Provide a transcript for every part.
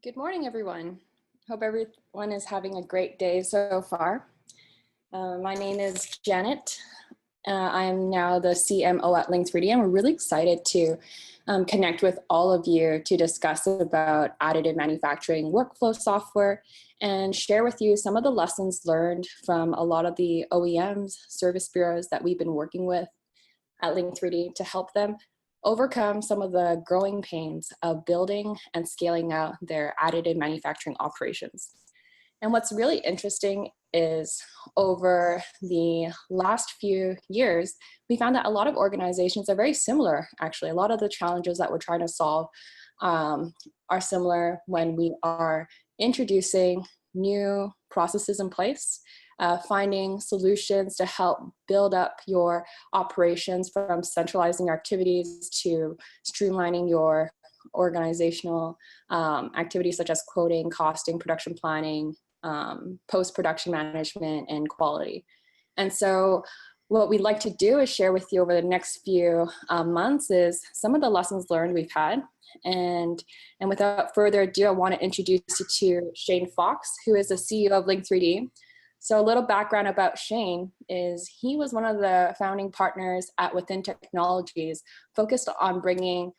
Good morning, everyone. Hope everyone is having a great day so far. My name is Janet. I'm now the CMO at Link3D, and we're really excited to connect with all of you to discuss about additive manufacturing workflow software and share with you some of the lessons learned from a lot of the OEMs, service bureaus that we've been working with at Link3D to help them overcome some of the growing pains of building and scaling out their additive manufacturing operations. And what's really interesting is over the last few years, we found that a lot of organizations are very similar, actually. A lot of the challenges that we're trying to solve are similar when we are introducing new processes in place, finding solutions to help build up your operations, from centralizing your activities to streamlining your organizational activities such as quoting, costing, production planning, post-production management, and quality. And so what we'd like to do is share with you over the next few months is some of the lessons learned we've had. And without further ado, I want to introduce you to Shane Fox, who is the CEO of Link3D. So a little background about Shane is he was one of the founding partners at Within Technologies, focused on bringing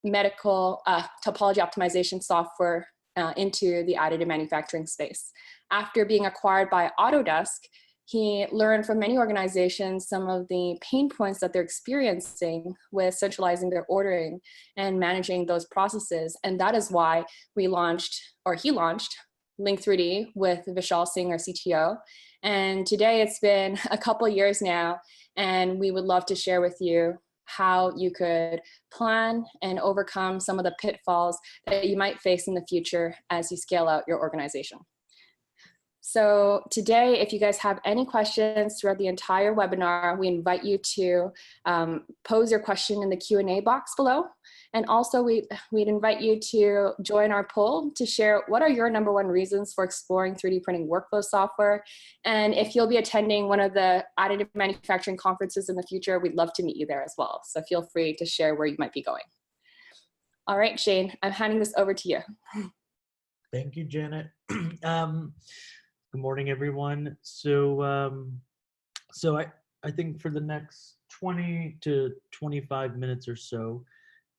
medical topology optimization software into the additive manufacturing space. After being acquired by Autodesk, he learned from many organizations some of the pain points that they're experiencing with centralizing their ordering and managing those processes. And that is why he launched Link3D with Vishal Singh, our CTO. And today it's been a couple years now, and we would love to share with you how you could plan and overcome some of the pitfalls that you might face in the future as you scale out your organization. So today, if you guys have any questions throughout the entire webinar, we invite you to pose your question in the Q&A box below. And also we'd invite you to join our poll to share what are your #1 reasons for exploring 3D printing workflow software. And if you'll be attending one of the additive manufacturing conferences in the future, we'd love to meet you there as well. So feel free to share where you might be going. All right, Shane, I'm handing this over to you. Thank you, Janet. Good morning, everyone. So I think for the next 20 to 25 minutes or so,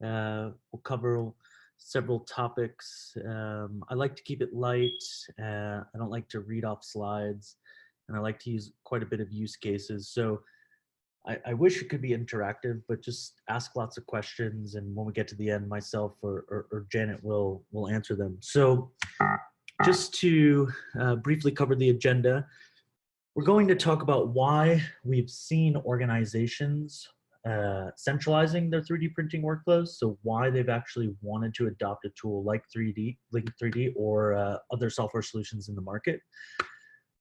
we'll cover several topics. I like to keep it light. I don't like to read off slides, and I like to use quite a bit of use cases. So I wish it could be interactive, but just ask lots of questions, and when we get to the end, myself or Janet will answer them. So just to briefly cover the agenda, we're going to talk about why we've seen organizations centralizing their 3D printing workflows, so why they've actually wanted to adopt a tool like Link3D or other software solutions in the market.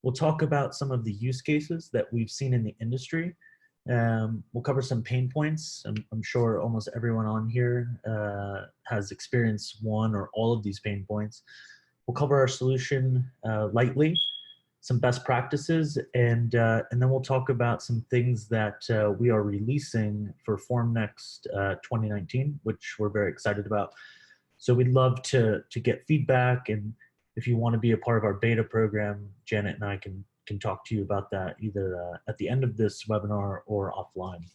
We'll talk about some of the use cases that we've seen in the industry. We'll cover some pain points. I'm sure almost everyone on here has experienced one or all of these pain points. We'll cover our solution lightly, some best practices, and then we'll talk about some things that we are releasing for Formnext 2019, which we're very excited about. So we'd love to get feedback, and if you want to be a part of our beta program, Janet and I can talk to you about that either at the end of this webinar or offline.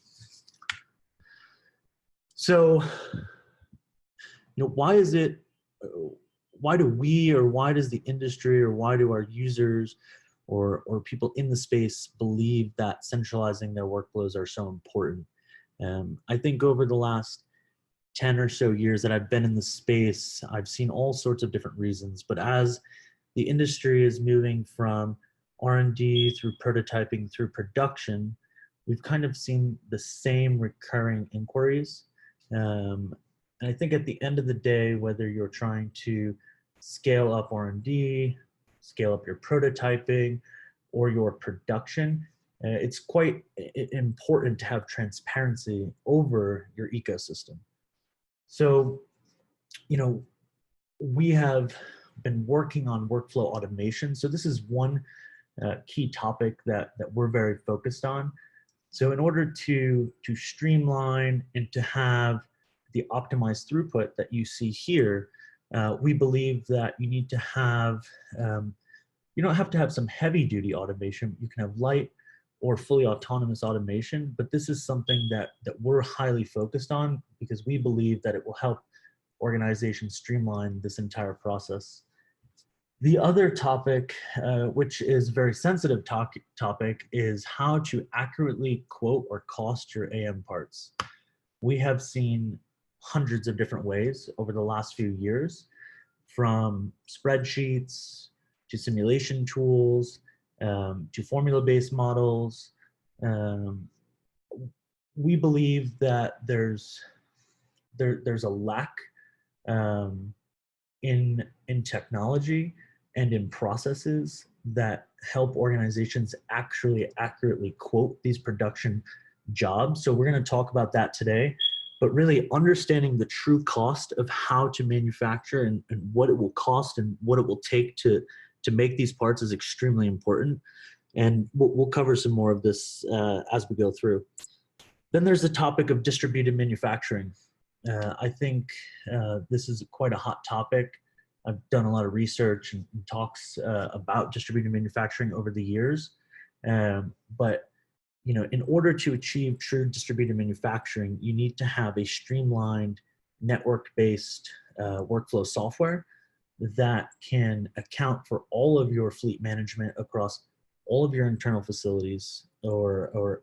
So, why do we, or why does the industry, or why do our users or people in the space believe that centralizing their workflows are so important? I think over the last 10 or so years that I've been in the space, I've seen all sorts of different reasons, but as the industry is moving from R&D through prototyping through production, we've kind of seen the same recurring inquiries. And I think at the end of the day, whether you're trying to scale up R&D, scale up your prototyping, or your production, it's quite important to have transparency over your ecosystem. So, we have been working on workflow automation. So this is one key topic that we're very focused on. So in order to streamline and to have the optimized throughput that you see here, We believe that you need to have, you don't have to have some heavy duty automation. You can have light or fully autonomous automation, but this is something that we're highly focused on because we believe that it will help organizations streamline this entire process. The other topic, which is a very sensitive topic, is how to accurately quote or cost your AM parts. We have seen hundreds of different ways over the last few years, from spreadsheets to simulation tools, to formula-based models. We believe that there's a lack in technology and in processes that help organizations actually accurately quote these production jobs. So we're going to talk about that today, but really understanding the true cost of how to manufacture and what it will cost and what it will take to make these parts is extremely important. And we'll cover some more of this as we go through. Then there's the topic of distributed manufacturing. I think this is quite a hot topic. I've done a lot of research and talks about distributed manufacturing over the years. But in order to achieve true distributed manufacturing, you need to have a streamlined network-based workflow software that can account for all of your fleet management across all of your internal facilities, or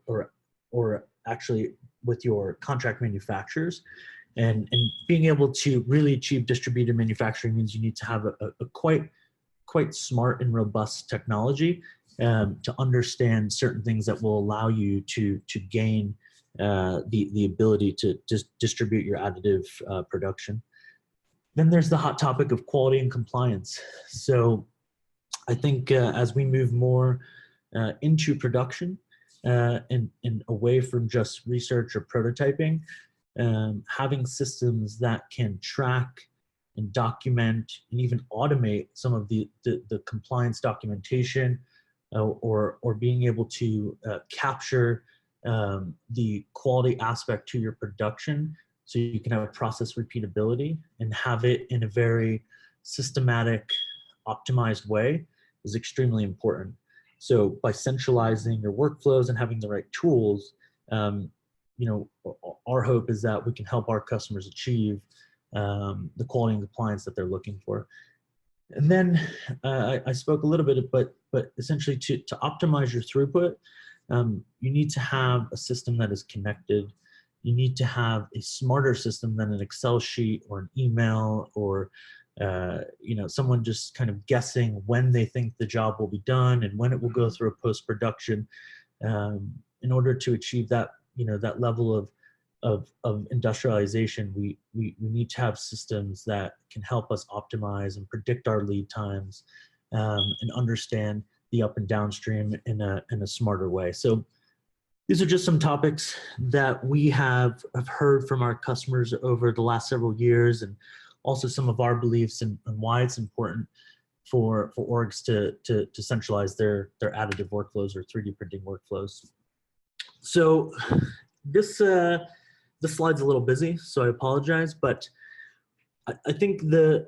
actually with your contract manufacturers. And being able to really achieve distributed manufacturing means you need to have a quite smart and robust technology to understand certain things that will allow you to gain the ability to just distribute your additive production. Then there's the hot topic of quality and compliance. So I think as we move more into production and away from just research or prototyping, having systems that can track and document and even automate some of the compliance documentation, or being able to capture the quality aspect to your production, so you can have a process repeatability and have it in a very systematic, optimized way, is extremely important. So by centralizing your workflows and having the right tools, our hope is that we can help our customers achieve the quality and compliance that they're looking for. And then I spoke a little bit, but essentially to optimize your throughput, you need to have a system that is connected. You need to have a smarter system than an Excel sheet or an email, or someone just kind of guessing when they think the job will be done and when it will go through a post-production. In order to achieve that, that level of industrialization, we need to have systems that can help us optimize and predict our lead times, and understand the up and downstream in a smarter way. So these are just some topics that we have heard from our customers over the last several years, and also some of our beliefs and why it's important for orgs to centralize their additive workflows or 3D printing workflows. So this slide's a little busy, so I apologize, but I think the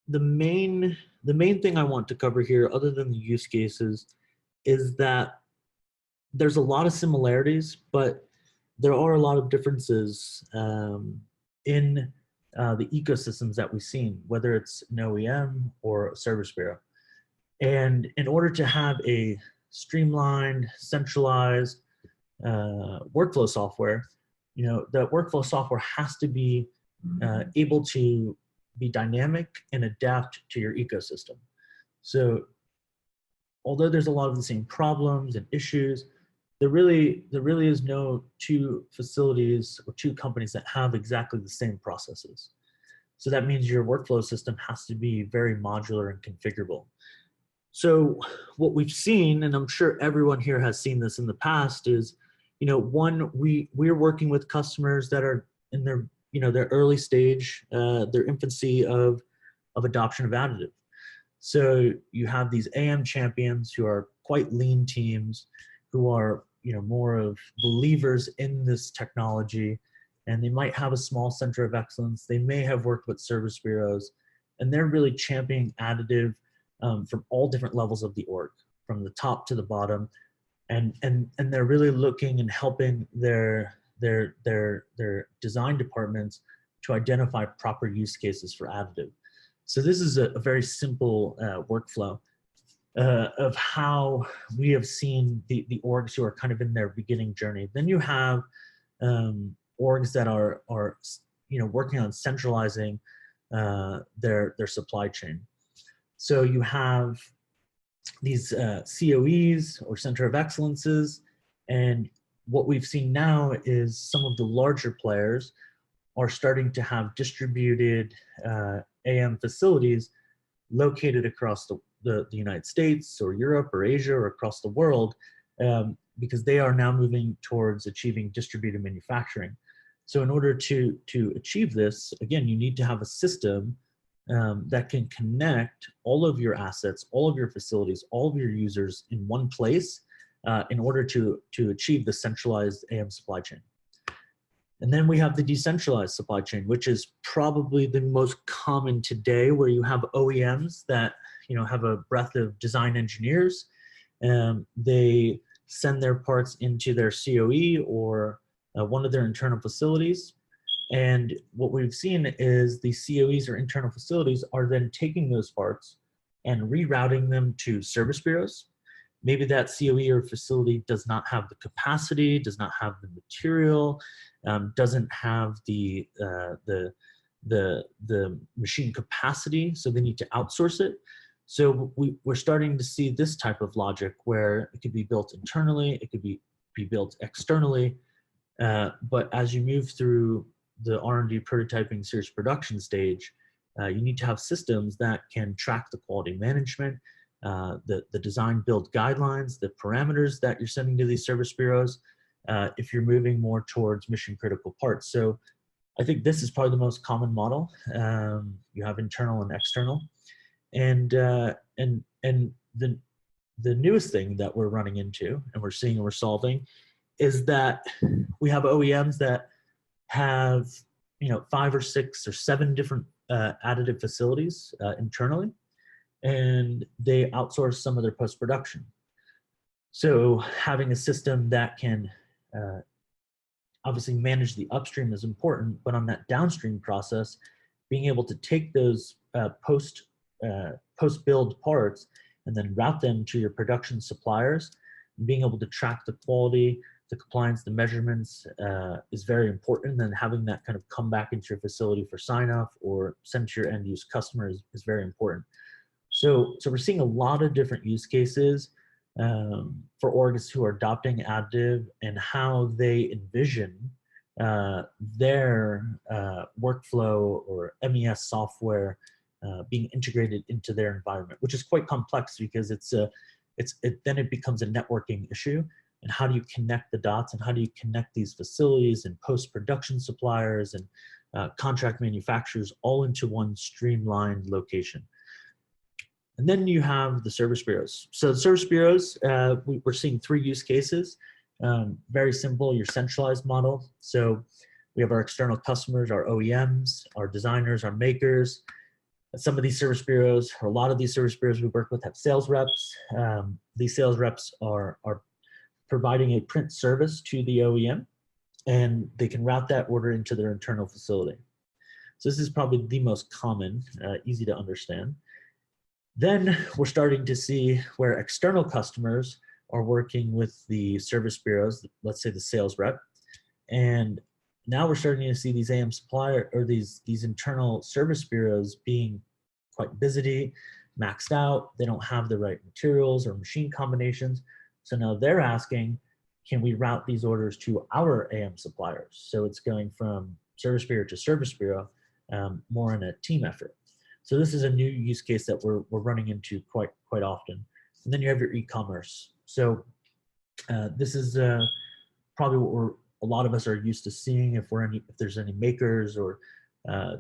main thing I want to cover here, other than the use cases, is that there's a lot of similarities, but there are a lot of differences in the ecosystems that we've seen, whether it's an OEM or a service bureau. And in order to have a streamlined, centralized workflow software, that workflow software has to be able to be dynamic and adapt to your ecosystem. So although there's a lot of the same problems and issues, there really is no two facilities or two companies that have exactly the same processes. So that means your workflow system has to be very modular and configurable. So what we've seen, and I'm sure everyone here has seen this in the past, is, one, we're working with customers that are in their, their early stage, their infancy of adoption of additive. So you have these AM champions who are quite lean teams, who are, more of believers in this technology, and they might have a small center of excellence. They may have worked with service bureaus, and they're really championing additive from all different levels of the org, from the top to the bottom, and they're really looking and helping their design departments to identify proper use cases for additive. So this is a very simple workflow of how we have seen the orgs who are kind of in their beginning journey. Then you have orgs that are working on centralizing their supply chain. So you have these COEs, or center of excellences, and what we've seen now is some of the larger players are starting to have distributed AM facilities located across the United States or Europe or Asia or across the world, because they are now moving towards achieving distributed manufacturing. So in order to achieve this, again, you need to have a system that can connect all of your assets, all of your facilities, all of your users in one place in order to achieve the centralized AM supply chain. And then we have the decentralized supply chain, which is probably the most common today, where you have OEMs that have a breadth of design engineers. They send their parts into their COE or one of their internal facilities. And what we've seen is the COEs, or internal facilities, are then taking those parts and rerouting them to service bureaus. Maybe that COE or facility does not have the capacity, does not have the material, doesn't have the machine capacity, so they need to outsource it. So we're starting to see this type of logic where it could be built internally, it could be built externally, but as you move through the R&D prototyping series production stage, you need to have systems that can track the quality management, the design build guidelines, the parameters that you're sending to these service bureaus, if you're moving more towards mission critical parts. So I think this is probably the most common model. You have internal and external, and the newest thing that we're running into and we're seeing and we're solving is that we have OEMs that have 5 or 6 or 7 different additive facilities internally, and they outsource some of their post-production. So having a system that can obviously manage the upstream is important, but on that downstream process, being able to take those post-build parts and then route them to your production suppliers, and being able to track the quality, the compliance, the measurements is very important. And then having that kind of come back into your facility for sign-off or sent to your end-use customers is very important. So we're seeing a lot of different use cases for orgs who are adopting additive, and how they envision their workflow or MES software being integrated into their environment, which is quite complex because then it becomes a networking issue. And how do you connect the dots, and how do you connect these facilities and post-production suppliers and contract manufacturers all into one streamlined location? And then you have the service bureaus. So the service bureaus, we're seeing 3 use cases. Very simple, your centralized model. So we have our external customers, our OEMs, our designers, our makers. Some of these service bureaus, or a lot of these service bureaus we work with, have sales reps. These sales reps are providing a print service to the OEM, and they can route that order into their internal facility. So this is probably the most common, easy to understand. Then we're starting to see where external customers are working with the service bureaus, let's say the sales rep, and now we're starting to see these AM supplier, or these internal service bureaus being quite busy, maxed out. They don't have the right materials or machine combinations. So now they're asking, can we route these orders to our AM suppliers? So it's going from service bureau to service bureau, more in a team effort. So this is a new use case that we're running into quite often. And then you have your e-commerce. So this is probably what a lot of us are used to seeing. If there's any makers or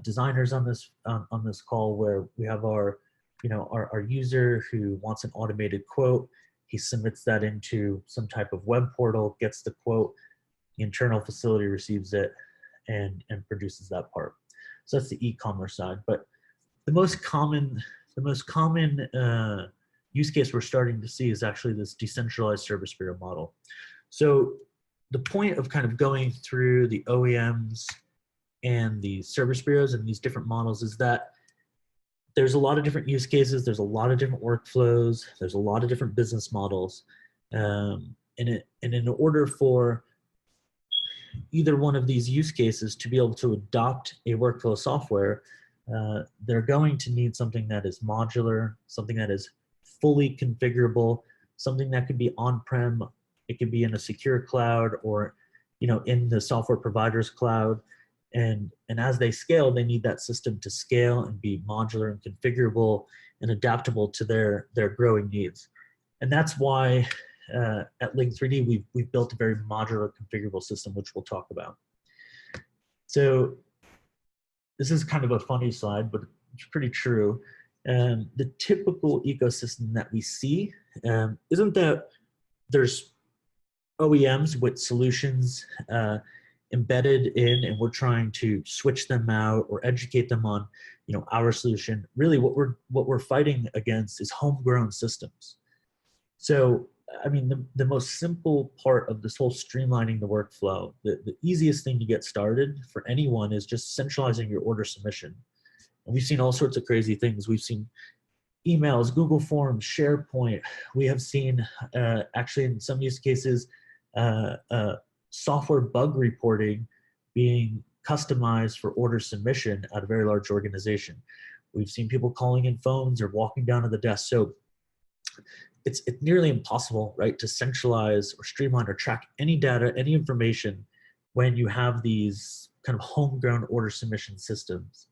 designers on this call, where we have our user who wants an automated quote. He submits that into some type of web portal, gets the quote, the internal facility receives it, and produces that part. So that's the e-commerce side. But the most common use case we're starting to see is actually this decentralized service bureau model. So the point of kind of going through the OEMs and the service bureaus and these different models is that there's a lot of different use cases, there's a lot of different workflows, there's a lot of different business models. And in order for either one of these use cases to be able to adopt a workflow software, they're going to need something that is modular, something that is fully configurable, something that could be on-prem, it could be in a secure cloud, or in the software provider's cloud. And as they scale, they need that system to scale and be modular and configurable and adaptable to their growing needs. And that's why at Link3D, we've built a very modular configurable system, which we'll talk about. So this is kind of a funny slide, but it's pretty true. The typical ecosystem that we see isn't that there's OEMs with solutions embedded in, and we're trying to switch them out or educate them on our solution. Really what we're fighting against is homegrown systems. So I mean, the most simple part of this whole streamlining the workflow, the easiest thing to get started for anyone is just centralizing your order submission. And we've seen all sorts of crazy things. We've seen emails, Google Forms, SharePoint. We have seen, actually in some use cases, software bug reporting being customized for order submission at a very large organization. We've seen people calling in phones or walking down to the desk. So it's nearly impossible, right, to centralize or streamline or track any data, any information when you have these kind of homegrown order submission systems.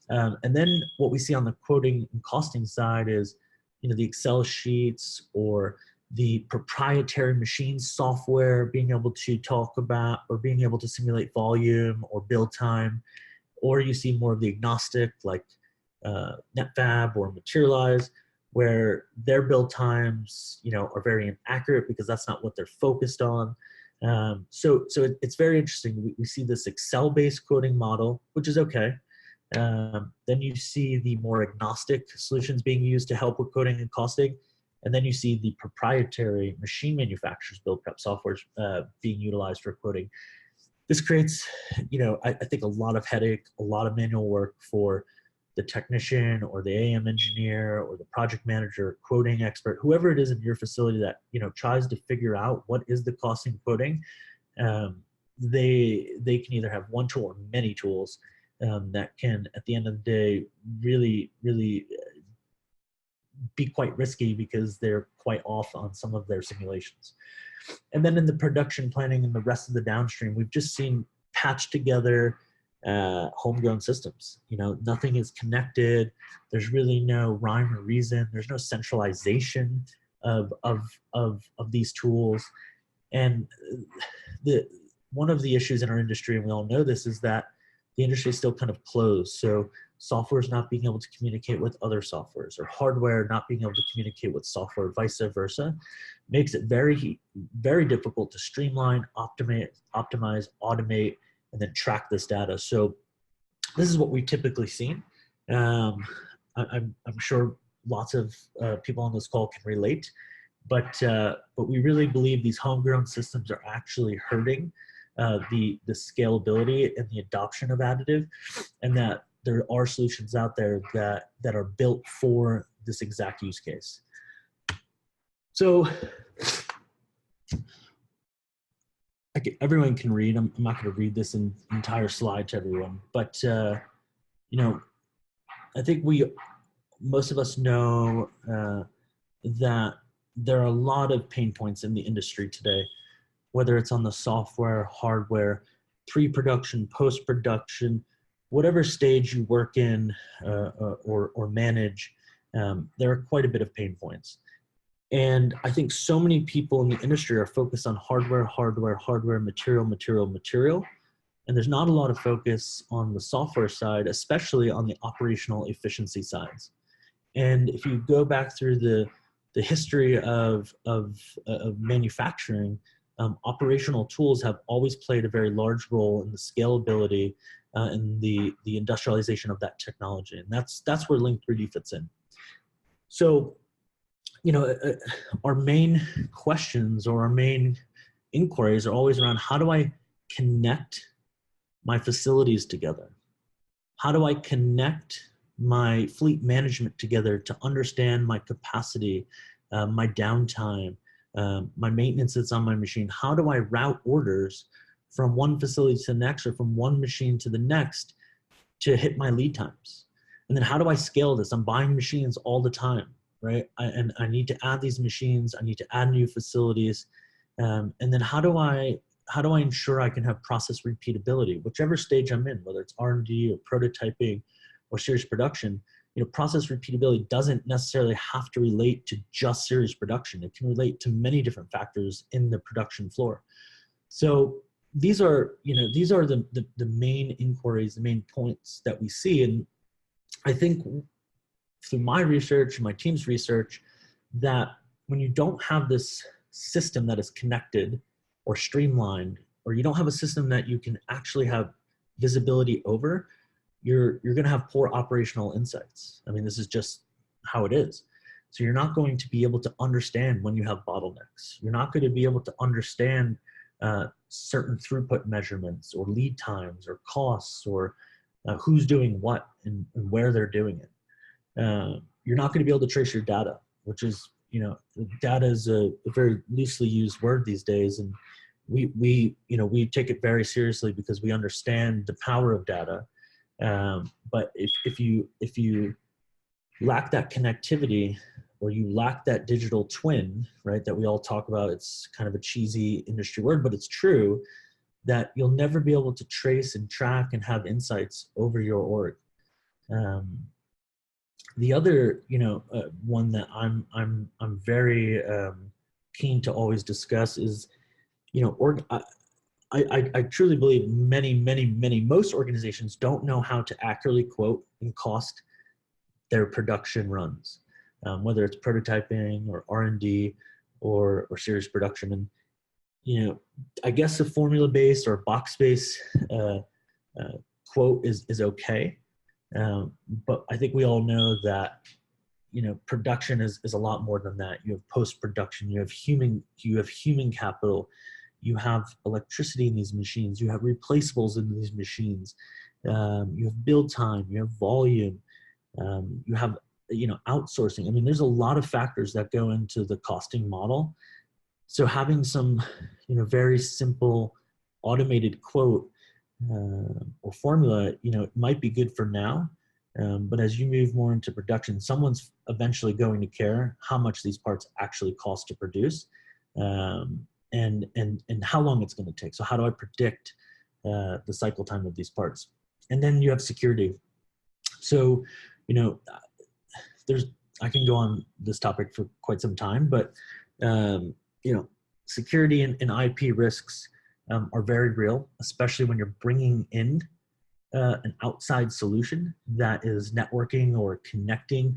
And then what we see on the quoting and costing side is, the Excel sheets or the proprietary machine software being able to talk about or being able to simulate volume or build time, or you see more of the agnostic like NetFab or Materialize, where their build times, are very inaccurate because that's not what they're focused on. So it's very interesting. We see this Excel-based quoting model, which is okay. Then you see the more agnostic solutions being used to help with quoting and costing. And then you see the proprietary machine manufacturers build prep software being utilized for quoting. This creates, I think a lot of headache, a lot of manual work for the technician or the AM engineer or the project manager, quoting expert, whoever it is in your facility that tries to figure out what is the costing quoting. They can either have one tool or many tools that can, at the end of the day, really be quite risky because they're quite off on some of their simulations. And then in the production planning and the rest of the downstream, we've just seen patched together homegrown systems. Nothing is connected. There's really no rhyme or reason. There's no centralization of these tools. And one of the issues in our industry, and we all know this, is that the industry is still kind of closed. So software is not being able to communicate with other softwares, or hardware not being able to communicate with software, vice versa, makes it very, very difficult to streamline, optimize, automate, and then track this data. So this is what we've typically seen. I'm sure lots of people on this call can relate, but we really believe these homegrown systems are actually hurting the scalability and the adoption of additive, and that there are solutions out there that are built for this exact use case. So everyone can read. I'm not going to read this entire slide to everyone, but I think most of us know that there are a lot of pain points in the industry today, whether it's on the software, hardware, pre-production, post-production, whatever stage you work in or manage, there are quite a bit of pain points. And I think so many people in the industry are focused on hardware, material. And there's not a lot of focus on the software side, especially on the operational efficiency sides. And if you go back through the history of manufacturing, operational tools have always played a very large role in the scalability and the industrialization of that technology. And that's where Link3D fits in. So, our main questions or our main inquiries are always around, how do I connect my facilities together? How do I connect my fleet management together to understand my capacity, my downtime, my maintenance that's on my machine? How do I route orders from one facility to the next, or from one machine to the next, to hit my lead times? And then how do I scale this? I'm buying machines all the time, right? And I need to add these machines. I need to add new facilities. And then how do I ensure I can have process repeatability, whichever stage I'm in, whether it's R&D or prototyping or series production? Process repeatability doesn't necessarily have to relate to just series production. It can relate to many different factors in the production floor. So these are the main inquiries, the main points that we see. And I think through my research, my team's research, that when you don't have this system that is connected or streamlined, or you don't have a system that you can actually have visibility over, you're going to have poor operational insights. I mean, this is just how it is. So you're not going to be able to understand when you have bottlenecks. You're not going to be able to understand certain throughput measurements, or lead times, or costs, or who's doing what and where they're doing it. You're not going to be able to trace your data, which is, data is a very loosely used word these days. And we take it very seriously because we understand the power of data. But if you lack that connectivity, or you lack that digital twin, right, that we all talk about, it's kind of a cheesy industry word, but it's true, that you'll never be able to trace and track and have insights over your org. The other, one that I'm very keen to always discuss is, I truly believe most organizations don't know how to accurately quote and cost their production runs, whether it's prototyping or R&D or series production. And, I guess a formula-based or box-based quote is okay. But I think we all know that, production is a lot more than that. You have post-production, you have human capital, you have electricity in these machines, you have replaceables in these machines, you have build time, you have volume, you have, outsourcing. I mean, there's a lot of factors that go into the costing model. So having some, very simple automated quote or formula, it might be good for now. But as you move more into production, someone's eventually going to care how much these parts actually cost to produce, and how long it's going to take. So how do I predict the cycle time of these parts? And then you have security. So, I can go on this topic for quite some time, but security and IP risks are very real, especially when you're bringing in an outside solution that is networking or connecting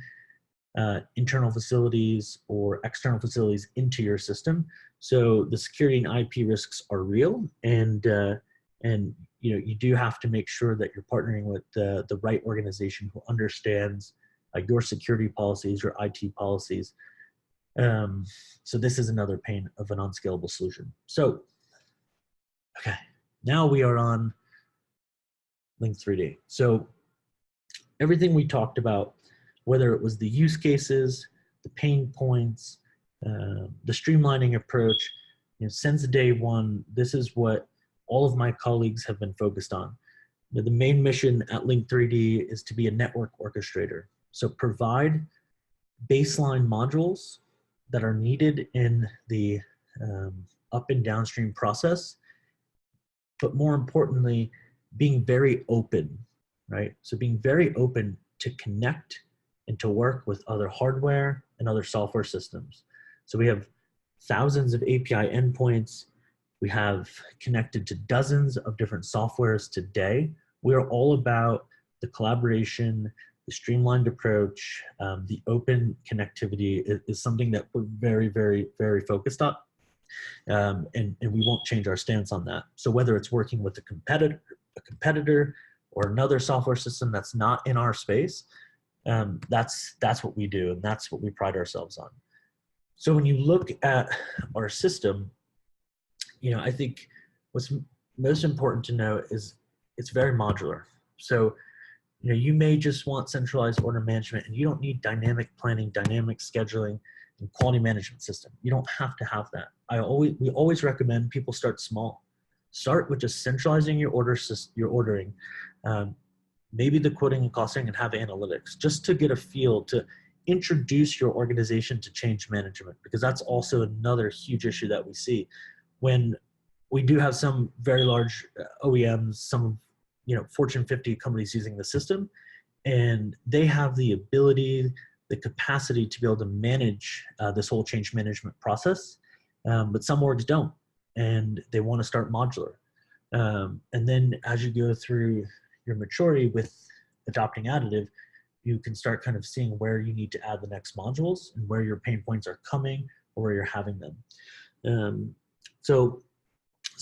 internal facilities or external facilities into your system. So the security and IP risks are real, and you do have to make sure that you're partnering with the right organization who understands your security policies, your IT policies. So this is another pain of an unscalable solution. So, okay, now we are on Link3D. So everything we talked about, whether it was the use cases, the pain points, the streamlining approach, since day one, this is what all of my colleagues have been focused on. The main mission at Link3D is to be a network orchestrator. So provide baseline modules that are needed in the up and downstream process, but more importantly, being very open, right? So being very open to connect and to work with other hardware and other software systems. So we have thousands of API endpoints. We have connected to dozens of different softwares today. We are all about the collaboration, the streamlined approach, the open connectivity is something that we're very, very, very focused on. And we won't change our stance on that. So whether it's working with a competitor or another software system that's not in our space, that's what we do, and that's what we pride ourselves on. So when you look at our system, I think what's most important to know is it's very modular. So you may just want centralized order management, and you don't need dynamic planning, dynamic scheduling, and quality management system. You don't have to have that. We always recommend people start small. Start with just centralizing your ordering, maybe the quoting and costing, and have analytics, just to get a feel, to introduce your organization to change management, because that's also another huge issue that we see. When we do have some very large OEMs, some Fortune 50 companies using the system, and they have the ability, the capacity to be able to manage this whole change management process, but some orgs don't, and they want to start modular. And then as you go through your maturity with adopting additive, you can start kind of seeing where you need to add the next modules and where your pain points are coming or where you're having them. So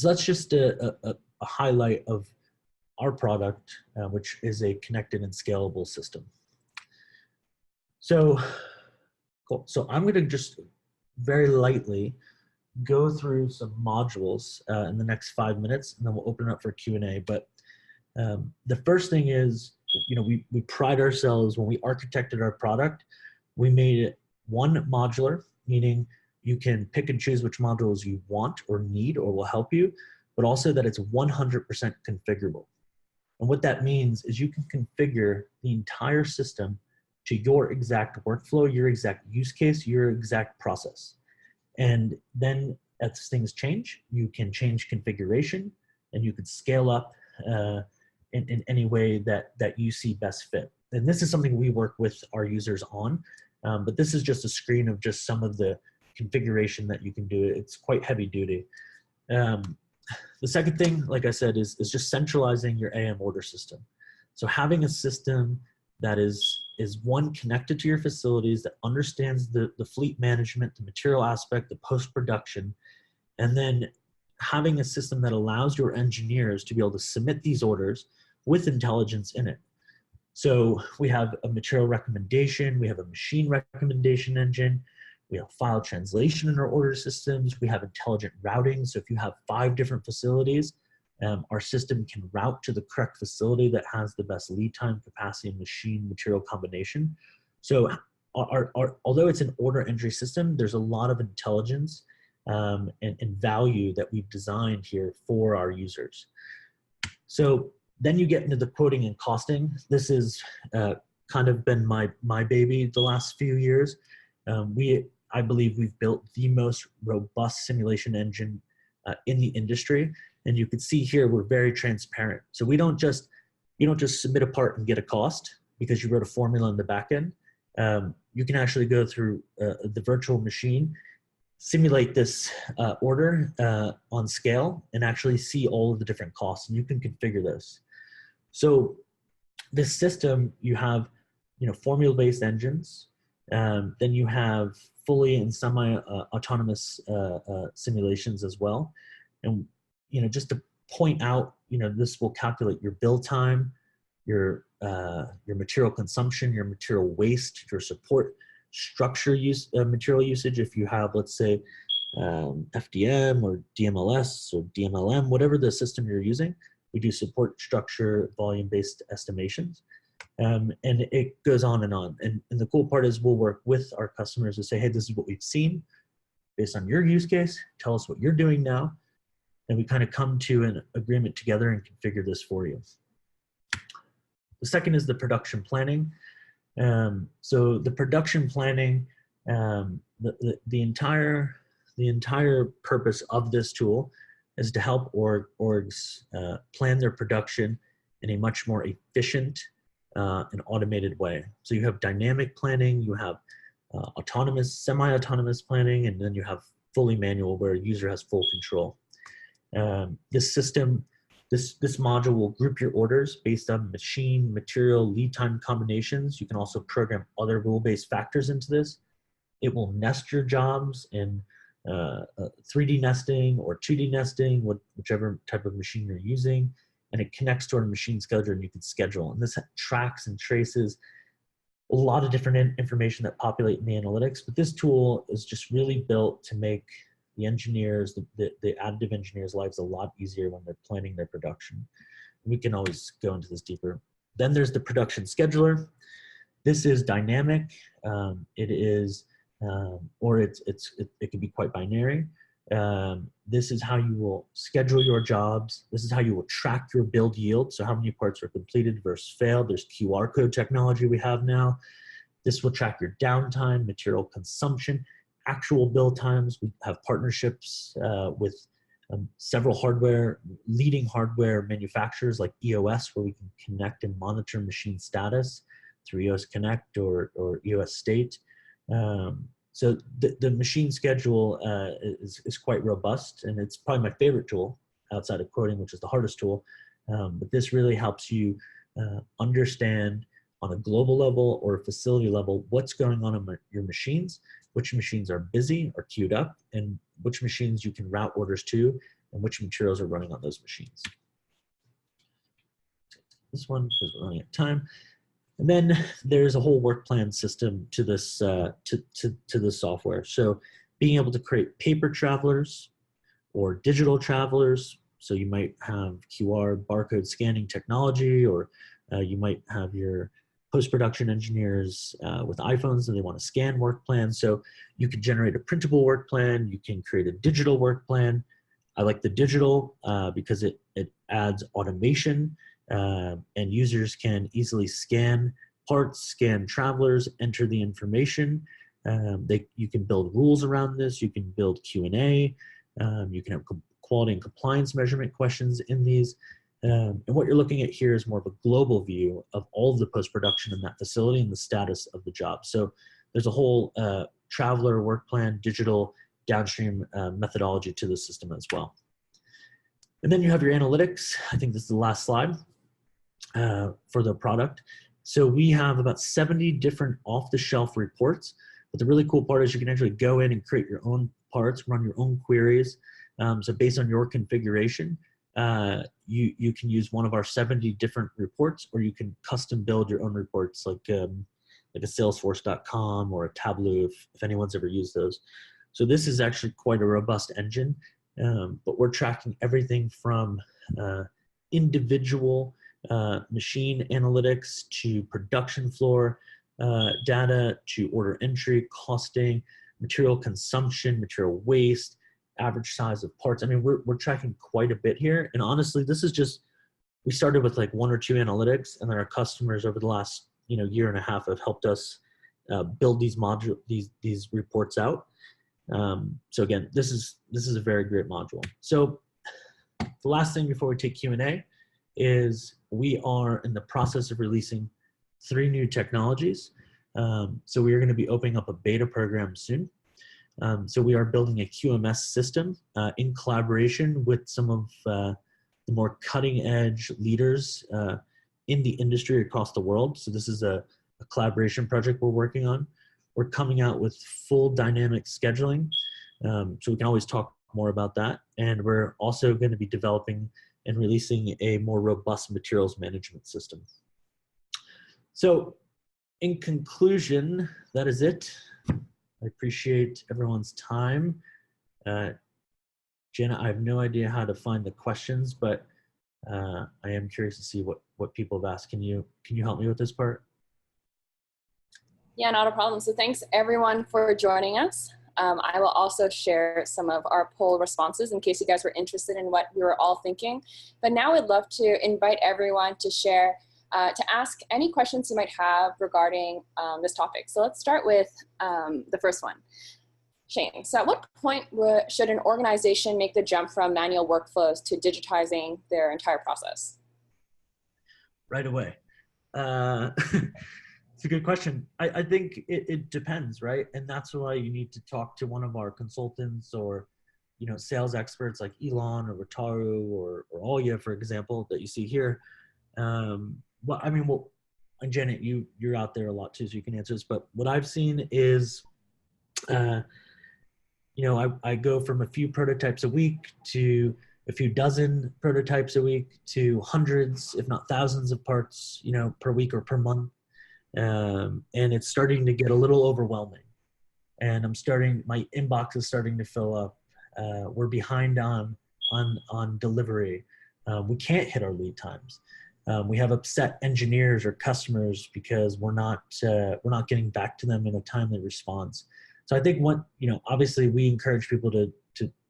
that's just a highlight of our product, which is a connected and scalable system. So cool. So I'm going to just very lightly go through some modules in the next 5 minutes, and then we'll open it up for Q&A. But the first thing is, we pride ourselves when we architected our product, we made it one modular, meaning you can pick and choose which modules you want or need or will help you, but also that it's 100% configurable. And what that means is you can configure the entire system to your exact workflow, your exact use case, your exact process. And then as things change, you can change configuration, and you can scale up in any way that you see best fit. And this is something we work with our users on, but this is just a screen of just some of the configuration that you can do. It's quite heavy duty. The second thing, like I said, is just centralizing your AM order system. So having a system that is one, connected to your facilities, that understands the fleet management, the material aspect, the post-production, and then having a system that allows your engineers to be able to submit these orders with intelligence in it. So we have a material recommendation, we have a machine recommendation engine, we have file translation in our order systems, we have intelligent routing. So if you have 5 different facilities, our system can route to the correct facility that has the best lead time, capacity, and machine material combination. So although it's an order entry system, there's a lot of intelligence and value that we've designed here for our users. So then you get into the quoting and costing. This has kind of been my baby the last few years. I believe we've built the most robust simulation engine in the industry. And you can see here, we're very transparent. So you don't just submit a part and get a cost because you wrote a formula in the back end. You can actually go through the virtual machine, simulate this order on scale, and actually see all of the different costs, and you can configure this. So this system, you have formula-based engines, then you have fully and semi-autonomous simulations as well. And just to point out, this will calculate your build time, your material consumption, your material waste, your support structure material usage. If you have, let's say, FDM or DMLS or DMLM, whatever the system you're using, we do support structure volume-based estimations. And it goes on and on. And the cool part is we'll work with our customers to say, hey, this is what we've seen based on your use case. Tell us what you're doing now. And we kind of come to an agreement together and configure this for you. The second is the production planning. So the production planning, the entire purpose of this tool is to help orgs plan their production in a much more efficient and automated way. So you have dynamic planning, you have autonomous, semi-autonomous planning, and then you have fully manual where a user has full control. This system, this module will group your orders based on machine, material, lead time combinations. You can also program other rule-based factors into this. It will nest your jobs and 3D nesting or 2D nesting, whichever type of machine you're using, and it connects to our machine scheduler and you can schedule. And this tracks and traces a lot of different information that populate in the analytics, but this tool is just really built to make the engineers, the additive engineers' lives a lot easier when they're planning their production. We can always go into this deeper. Then there's the production scheduler. This is dynamic. It is, or it can be quite binary. This is how you will schedule your jobs. This is how you will track your build yield. So how many parts are completed versus failed. There's QR code technology we have now. This will track your downtime, material consumption, actual build times. We have partnerships with several leading hardware manufacturers like EOS, where we can connect and monitor machine status through EOS Connect or EOS State. So the machine schedule is quite robust, and it's probably my favorite tool outside of coding, which is the hardest tool. But this really helps you understand on a global level or a facility level what's going on in your machines, which machines are busy or queued up, and which machines you can route orders to, and which materials are running on those machines. This one, because we're running out of time. And then there's a whole work plan system to this to the software. So being able to create paper travelers or digital travelers. So you might have QR barcode scanning technology, or you might have your post-production engineers with iPhones and they want to scan work plans. So you can generate a printable work plan. You can create a digital work plan. I like the digital because it adds automation. And users can easily scan parts, scan travelers, enter the information. You can build rules around this. You can build Q&A. You can have quality and compliance measurement questions in these. And what you're looking at here is more of a global view of all of the post-production in that facility and the status of the job. So there's a whole traveler work plan, digital downstream methodology to the system as well. And then you have your analytics. I think this is the last slide. For the product. So we have about 70 different off-the-shelf reports, but the really cool part is you can actually go in and create your own parts, run your own queries. So based on your configuration, you can use one of our 70 different reports, or you can custom build your own reports like a Salesforce.com or a Tableau if anyone's ever used those. So this is actually quite a robust engine, but we're tracking everything from individual machine analytics to production floor data to order entry, costing, material consumption, material waste, average size of parts. I mean, we're tracking quite a bit here. And honestly, this is just, we started with like 1 or 2 analytics, and then our customers over the last year and a half have helped us build these these reports out. So again, this is a very great module. So the last thing before we take Q&A is we are in the process of releasing 3 new technologies. So we are going to be opening up a beta program soon. So we are building a QMS system in collaboration with some of the more cutting edge leaders in the industry across the world. So this is a collaboration project we're working on. We're coming out with full dynamic scheduling. So we can always talk more about that. And we're also going to be developing and releasing a more robust materials management system. So in conclusion, that is it. I appreciate everyone's time. Jenna, I have no idea how to find the questions, but I am curious to see what people have asked. Can you help me with this part? Yeah, not a problem. So thanks everyone for joining us. I will also share some of our poll responses in case you guys were interested in what we were all thinking. But now I'd love to invite everyone to share, to ask any questions you might have regarding this topic. So let's start with the first one. Shane, so at what point should an organization make the jump from manual workflows to digitizing their entire process? Right away. It's a good question. I think it depends, right? And that's why you need to talk to one of our consultants or, sales experts like Elon or Wataru or Alya, for example, that you see here. And Janet, you're out there a lot too, so you can answer this. But what I've seen is, I go from a few prototypes a week to a few dozen prototypes a week to hundreds, if not thousands of parts, per week or per month. And it's starting to get a little overwhelming. And my inbox is starting to fill up. We're behind on delivery. We can't hit our lead times. We have upset engineers or customers because we're not getting back to them in a timely response. So I think obviously we encourage people to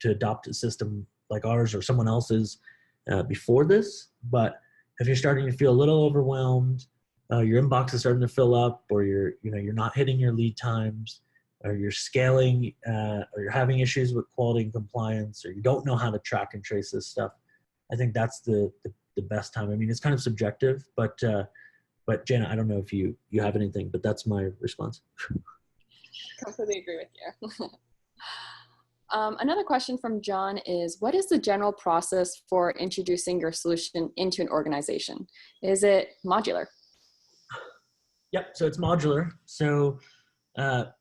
adopt a system like ours or someone else's before this. But if you're starting to feel a little overwhelmed, your inbox is starting to fill up, or you're not hitting your lead times, or you're scaling, or you're having issues with quality and compliance, or you don't know how to track and trace this stuff, I think that's the best time. I mean, it's kind of subjective, but Jana, I don't know if you have anything, but that's my response. Completely agree with you. Another question from John is, what is the general process for introducing your solution into an organization? Is it modular? Yep, so it's modular. So, after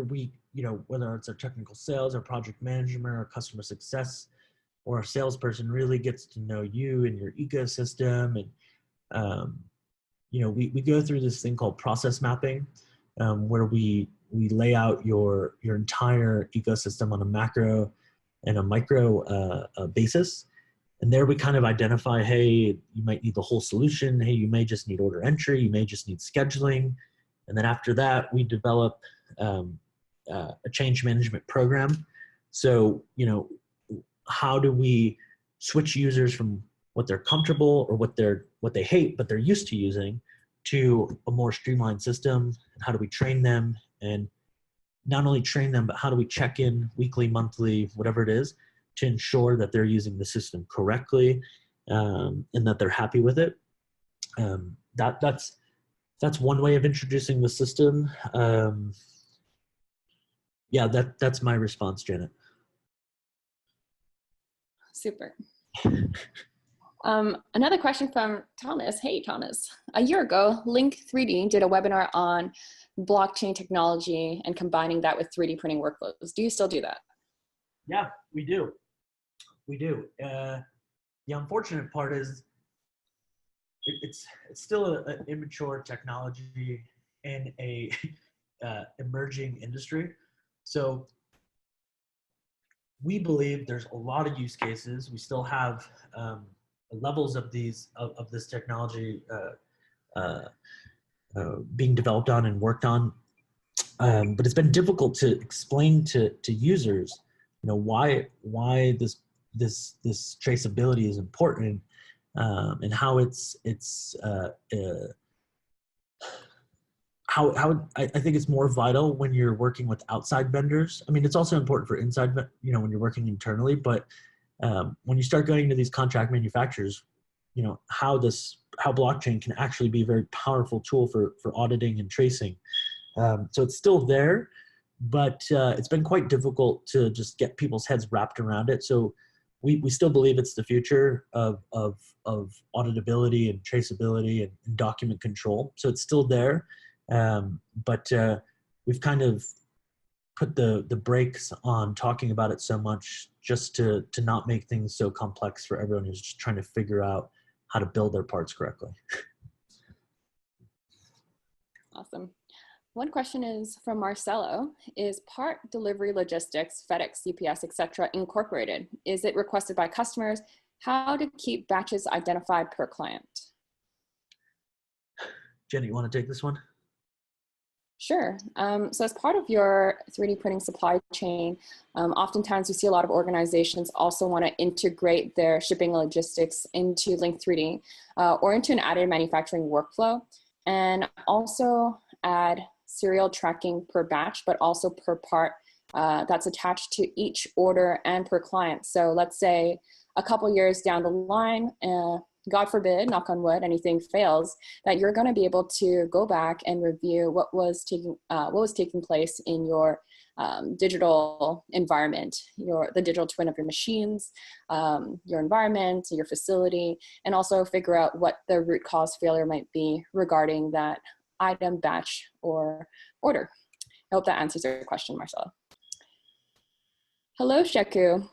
we, whether it's our technical sales, our project management, or customer success, or a salesperson really gets to know you and your ecosystem, and we go through this thing called process mapping, where we lay out your entire ecosystem on a macro and a micro basis. And there we kind of identify, hey, you might need the whole solution. Hey, you may just need order entry. You may just need scheduling. And then after that, we develop a change management program. So, how do we switch users from what they're comfortable or what they hate, but they're used to using, to a more streamlined system? And how do we train them? And not only train them, but how do we check in weekly, monthly, whatever it is, to ensure that they're using the system correctly, and that they're happy with it. That's one way of introducing the system. That's my response, Janet. Super. Another question from Thomas. Hey, Thomas. A year ago, Link3D did a webinar on blockchain technology and combining that with 3D printing workflows. Do you still do that? Yeah, we do. The unfortunate part is it's still an immature technology in a emerging industry. So we believe there's a lot of use cases. We still have levels of this technology being developed on and worked on, but it's been difficult to explain to users, why this traceability is important, and how how I think it's more vital when you're working with outside vendors. I mean, it's also important for inside, when you're working internally, but when you start going to these contract manufacturers, how blockchain can actually be a very powerful tool for auditing and tracing. So it's still there, but it's been quite difficult to just get people's heads wrapped around it. So we still believe it's the future of auditability and traceability and document control. So it's still there, but we've kind of put the brakes on talking about it so much, just to not make things so complex for everyone who's just trying to figure out how to build their parts correctly. Awesome. One question is from Marcelo. Is part delivery logistics, FedEx, UPS, etc. incorporated? Is it requested by customers? How to keep batches identified per client? Jenny, you want to take this one? Sure. So as part of your 3D printing supply chain, oftentimes you see a lot of organizations also want to integrate their shipping logistics into Link3D or into an additive manufacturing workflow, and also add serial tracking per batch, but also per part that's attached to each order and per client. So let's say a couple years down the line, God forbid, knock on wood, anything fails, that you're going to be able to go back and review what was taking place in your digital environment, the digital twin of your machines, your environment, your facility, and also figure out what the root cause failure might be regarding that item, batch, or order. I hope that answers your question, Marcella. Hello, Sheku.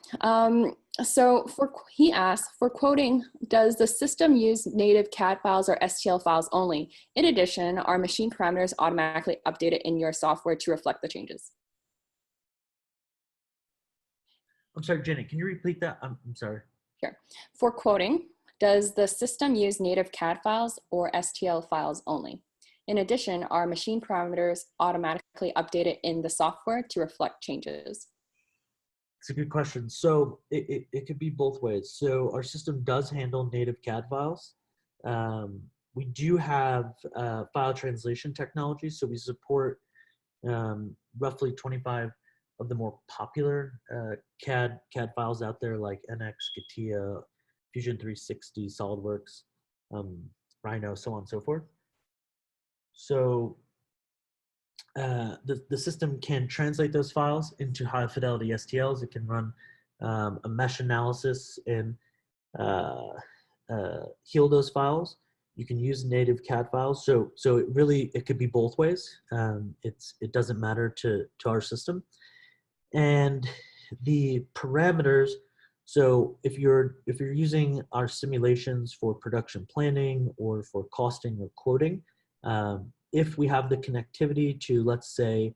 He asks, for quoting, does the system use native CAD files or STL files only? In addition, are machine parameters automatically updated in your software to reflect the changes? I'm sorry, Jenny, can you repeat that? I'm sorry. Sure. For quoting, does the system use native CAD files or STL files only? In addition, are machine parameters automatically updated in the software to reflect changes? It's a good question. So it could be both ways. So our system does handle native CAD files. We do have file translation technology. So we support roughly 25 of the more popular CAD files out there, like NX, CATIA, Fusion 360, SolidWorks, Rhino, so on and so forth. So the system can translate those files into high fidelity STLs. It can run a mesh analysis and heal those files. You can use native CAD files. So it could be both ways. It doesn't matter to our system. And the parameters. So if you're using our simulations for production planning or for costing or quoting, if we have the connectivity to, let's say,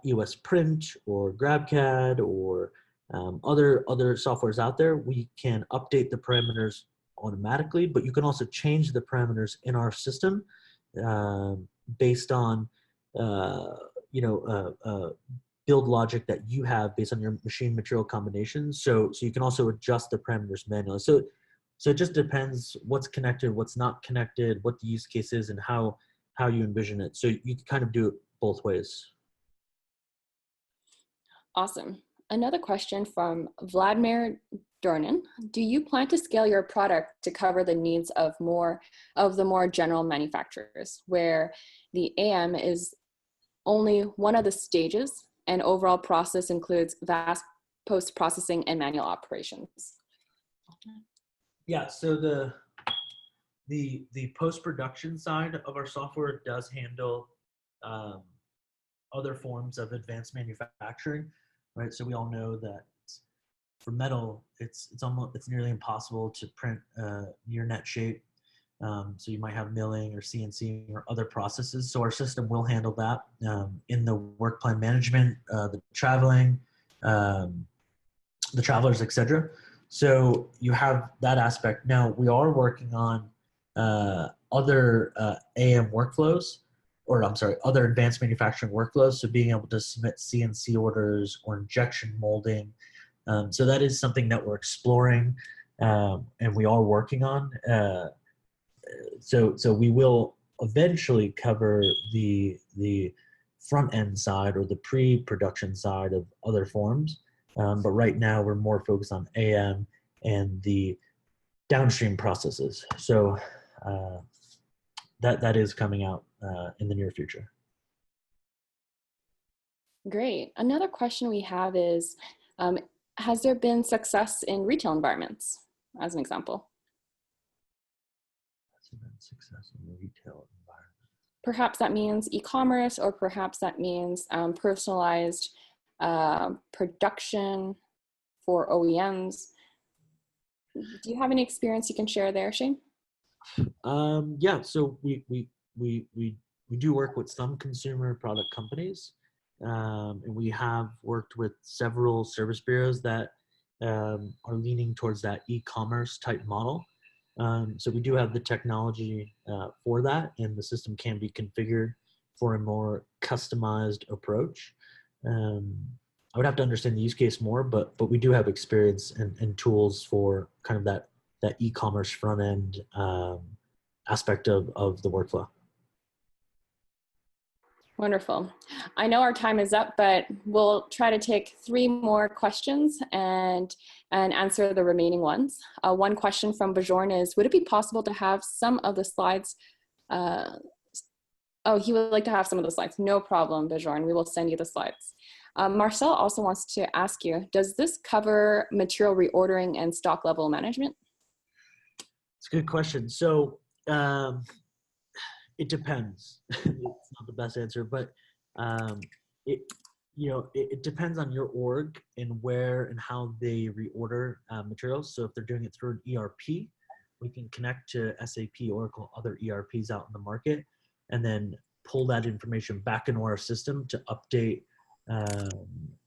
EOS Print or GrabCAD or other softwares out there, we can update the parameters automatically, but you can also change the parameters in our system based on build logic that you have based on your machine material combinations. So you can also adjust the parameters manually. So it just depends what's connected, what's not connected, what the use case is, and how you envision it. So you can kind of do it both ways. Awesome. Another question from Vladimir Dornan. Do you plan to scale your product to cover the needs of the more general manufacturers, where the AM is only one of the stages and overall process includes vast post-processing and manual operations? Yeah, so the post-production side of our software does handle other forms of advanced manufacturing, right? So we all know that for metal, it's nearly impossible to print near net shape. So you might have milling or CNC or other processes. So our system will handle that in the work plan management, the traveling, the travelers, etc. So you have that aspect. Now we are working on other AM workflows, or I'm sorry, other advanced manufacturing workflows. So being able to submit CNC orders or injection molding. So that is something that we're exploring and we are working on. So we will eventually cover the front end side or the pre-production side of other forms. But right now we're more focused on AM and the downstream processes. So that is coming out in the near future. Great. Another question we have is, has there been success in retail environments, as an example? Has there been success in the retail environment? Perhaps that means e-commerce, or perhaps that means personalized production for OEMs. Do you have any experience you can share there, Shane? Yeah, so we do work with some consumer product companies, and we have worked with several service bureaus that are leaning towards that e-commerce type model. So we do have the technology for that, and the system can be configured for a more customized approach. I would have to understand the use case more, but we do have experience and tools for kind of that e-commerce front end aspect of the workflow. Wonderful. I know our time is up, but we'll try to take 3 more questions and answer the remaining ones. One question from Bajorn is, would it be possible to have some of the slides? Oh, he would like to have some of the slides. No problem, Bajorn. We will send you the slides. Marcel also wants to ask you, does this cover material reordering and stock level management? It's a good question. So it depends. It's not the best answer, but It, it depends on your org and where and how they reorder materials. So if they're doing it through an ERP, we can connect to SAP, Oracle, other ERPs out in the market, and then pull that information back into our system to update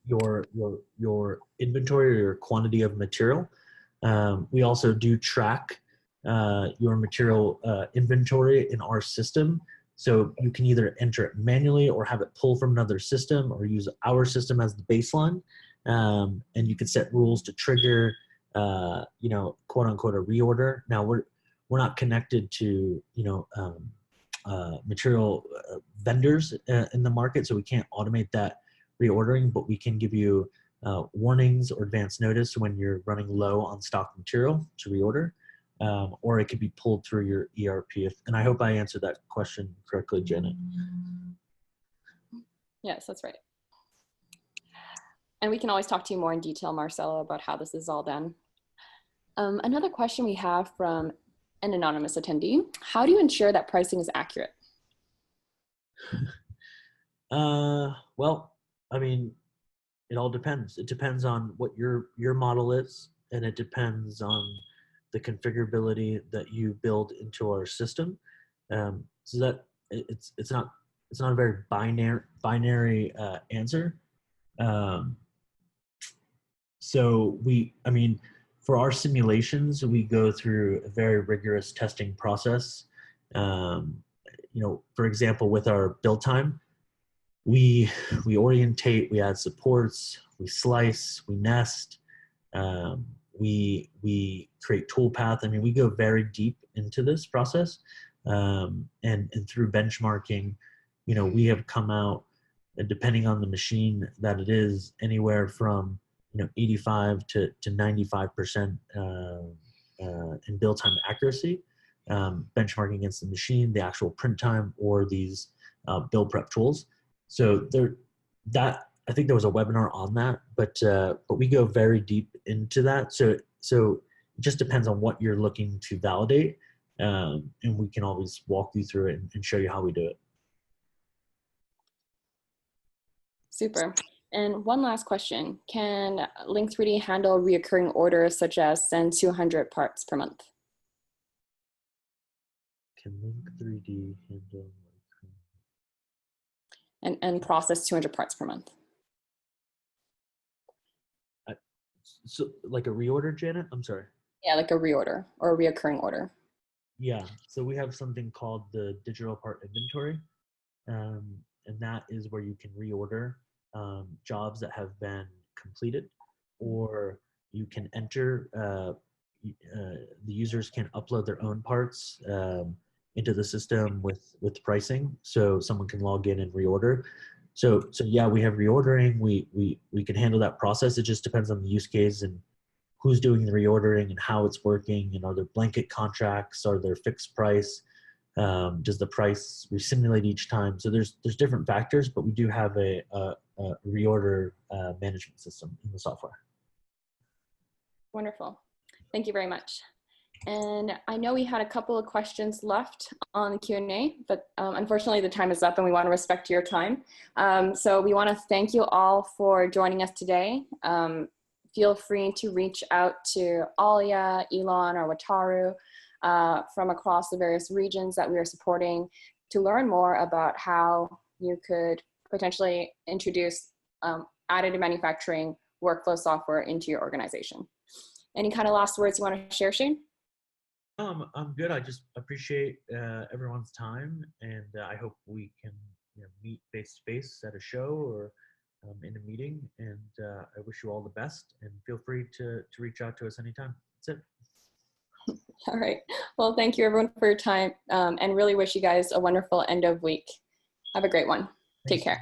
your inventory or your quantity of material. We also do track your material inventory in our system. So you can either enter it manually or have it pull from another system or use our system as the baseline. And you can set rules to trigger, quote unquote, a reorder. Now we're not connected to, material vendors in the market, so we can't automate that reordering, but we can give you warnings or advance notice when you're running low on stock material to reorder. Or it could be pulled through your ERP. And I hope I answered that question correctly, Janet. Yes, that's right. And we can always talk to you more in detail, Marcelo, about how this is all done. Another question we have from an anonymous attendee: how do you ensure that pricing is accurate? Well, I mean, it all depends. It depends on what your model is, and it depends on the configurability that you build into our system. So that it's not a very binary answer. So for our simulations, we go through a very rigorous testing process. For example, with our build time, we orientate, we add supports, we slice, we nest, we create toolpath. We go very deep into this process, and through benchmarking, we have come out, depending on the machine that it is, anywhere from 85 to 95% in build time accuracy, benchmarking against the machine, the actual print time, or these build prep tools. So I think there was a webinar on that, but we go very deep into that. So it just depends on what you're looking to validate, and we can always walk you through it and show you how we do it. Super. And one last question: can Link3D handle reoccurring orders such as send 200 parts per month? Can Link3D handle and process 200 parts per month? So like a reorder, Janet? I'm sorry. Yeah, like a reorder or a reoccurring order. Yeah, so we have something called the digital part inventory, and that is where you can reorder jobs that have been completed, or you can enter, the users can upload their own parts into the system with pricing, so someone can log in and reorder. So yeah, we have reordering. We can handle that process. It just depends on the use case and who's doing the reordering and how it's working, and are there blanket contracts, are there fixed price, does the price resimulate each time? So there's different factors, but we do have a reorder management system in the software. Wonderful. Thank you very much. And I know we had a couple of questions left on the Q&A, but unfortunately the time is up and we want to respect your time. So we want to thank you all for joining us today. Feel free to reach out to Alia, Elon, or Wataru from across the various regions that we are supporting to learn more about how you could potentially introduce additive manufacturing workflow software into your organization. Any kind of last words you want to share, Shane? I'm good. I just appreciate everyone's time, and I hope we can meet face to face at a show or in a meeting. And I wish you all the best, and feel free to reach out to us anytime. That's it. All right. Well, thank you everyone for your time, and really wish you guys a wonderful end of week. Have a great one. Take care.